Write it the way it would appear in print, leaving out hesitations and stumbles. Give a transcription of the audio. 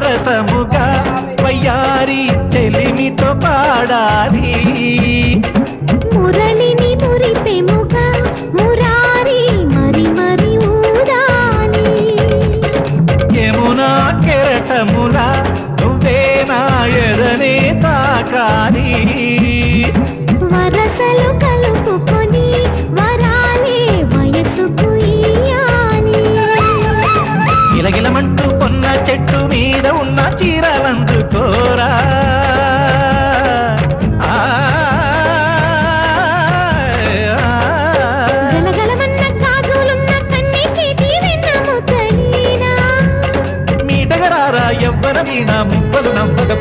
సరసముగా వయ్యారి చెలిమితో పాడాలి మురళిని మురిపెముగా మురారి మరి మరి ఊదాలి యమునా కెరటములా నువ్వే నా ఎదనే తాకాలి వరసలు కలుపుకొని వరాలే వయసుకు ఇయ్యాలి గిలగిలమంటూ పొన్న చెట్టు మీద ఉన్న చీరలందుకోరా గలగలమన్న గాజులున్న కన్ని చేతి వెన్నెముకలీనా మీ డగరారా ఎవ్వర వీణ ముప్పలు నవ్వక